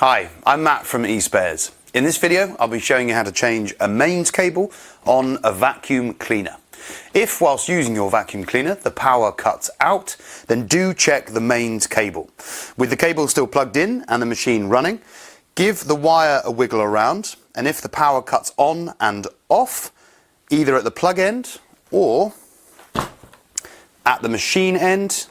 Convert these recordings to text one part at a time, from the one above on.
Hi, I'm Matt from eSpares. In this video, I'll be showing you how to change a mains cable on a vacuum cleaner. If, whilst using your vacuum cleaner, the power cuts out, then do check the mains cable. With the cable still plugged in and the machine running, give the wire a wiggle around, and if the power cuts on and off, either at the plug end or at the machine end,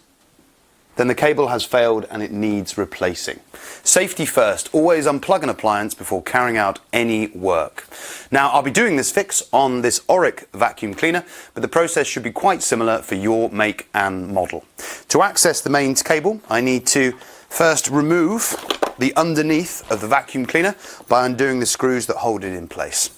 then the cable has failed and it needs replacing. Safety first, always unplug an appliance before carrying out any work. Now, I'll be doing this fix on this Auric vacuum cleaner, but the process should be quite similar for your make and model. To access the mains cable, I need to first remove the underneath of the vacuum cleaner by undoing the screws that hold it in place.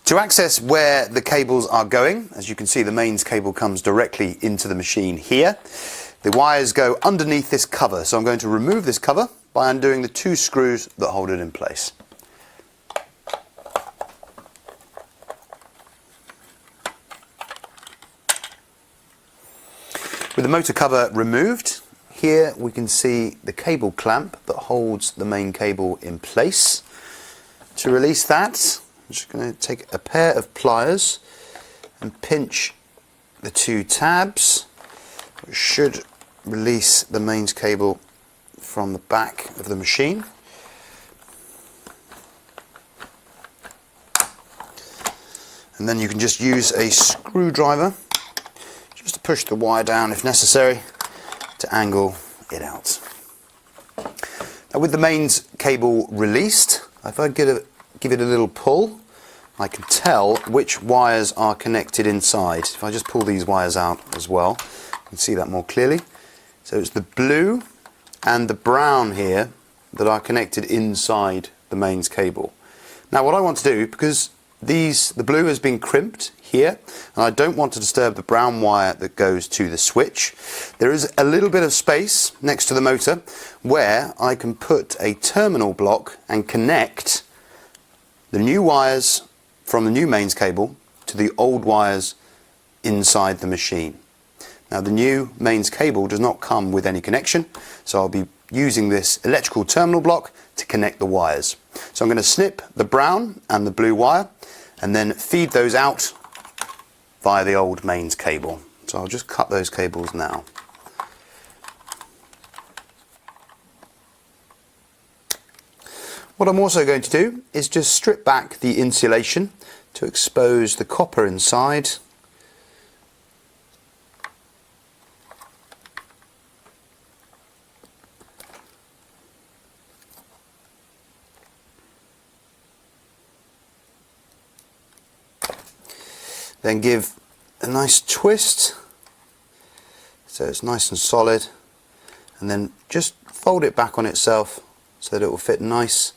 To access where the cables are going, as you can see, the mains cable comes directly into the machine here. The wires go underneath this cover, so I'm going to remove this cover by undoing the two screws that hold it in place. With the motor cover removed, here we can see the cable clamp that holds the main cable in place. To release that, I'm just going to take a pair of pliers and pinch the two tabs, which should release the mains cable from the back of the machine. And then you can just use a screwdriver just to push the wire down if necessary to angle it out. Now, with the mains cable released, if I give it a little pull, I can tell which wires are connected inside. If I just pull these wires out as well, you can see that more clearly. So it's the blue and the brown here that are connected inside the mains cable. Now what I want to do, because the blue has been crimped here, and I don't want to disturb the brown wire that goes to the switch, there is a little bit of space next to the motor where I can put a terminal block and connect the new wires from the new mains cable to the old wires inside the machine. Now, the new mains cable does not come with any connection, so I'll be using this electrical terminal block to connect the wires. So I'm going to snip the brown and the blue wire and then feed those out via the old mains cable. So I'll just cut those cables now. What I'm also going to do is just strip back the insulation to expose the copper inside. Then give a nice twist so it's nice and solid, and then just fold it back on itself so that it will fit nice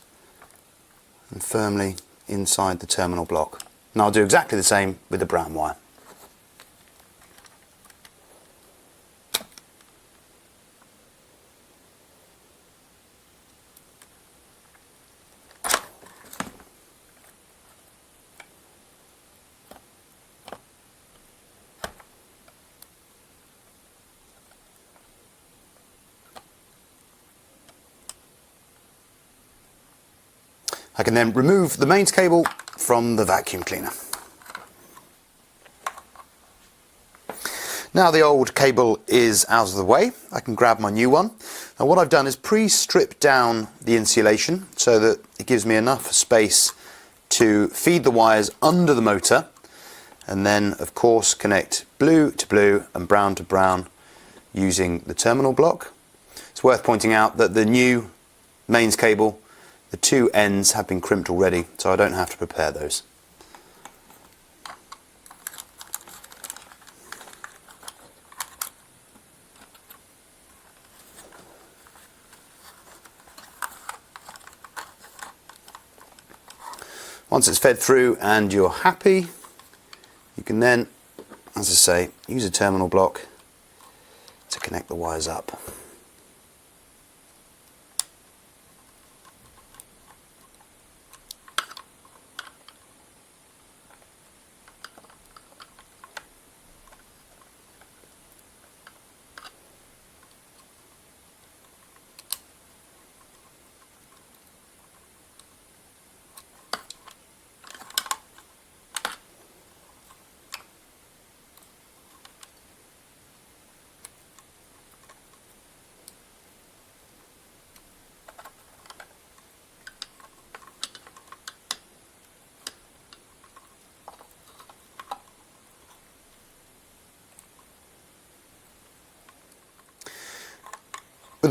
and firmly inside the terminal block. And I'll do exactly the same with the brown wire. I can then remove the mains cable from the vacuum cleaner. Now the old cable is out of the way, I can grab my new one. Now what I've done is pre-strip down the insulation so that it gives me enough space to feed the wires under the motor, and then of course connect blue to blue and brown to brown using the terminal block. It's worth pointing out that the new mains cable, the two ends have been crimped already, so I don't have to prepare those. Once it's fed through and you're happy, you can then, as I say, use a terminal block to connect the wires up.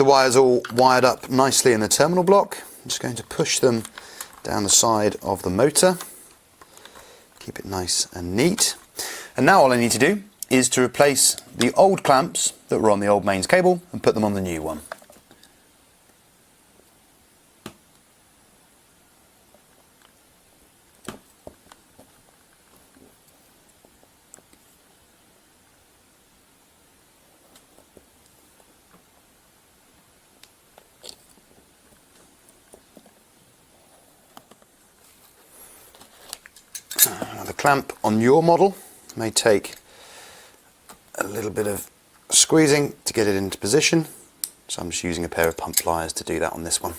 with the wires all wired up nicely in the terminal block, I'm just going to push them down the side of the motor. Keep it nice and neat. And now all I need to do is to replace the old clamps that were on the old mains cable and put them on the new one. Now the clamp on your model may take a little bit of squeezing to get it into position, so I'm just using a pair of pump pliers to do that on this one.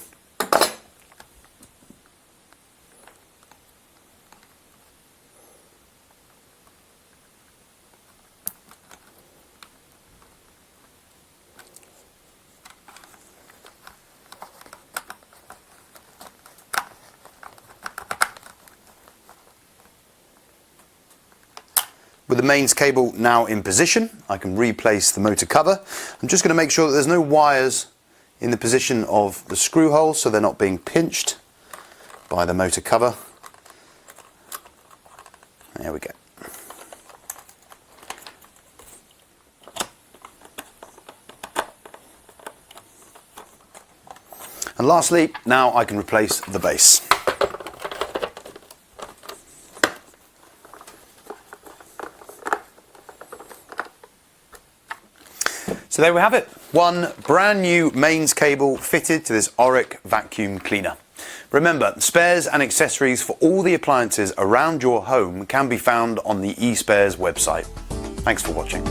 With the mains cable now in position, I can replace the motor cover. I'm just going to make sure that there's no wires in the position of the screw holes, so they're not being pinched by the motor cover. There we go. And lastly, now I can replace the base. So there we have it, one brand new mains cable fitted to this Auric vacuum cleaner. Remember, spares and accessories for all the appliances around your home can be found on the eSpares website. Thanks for watching.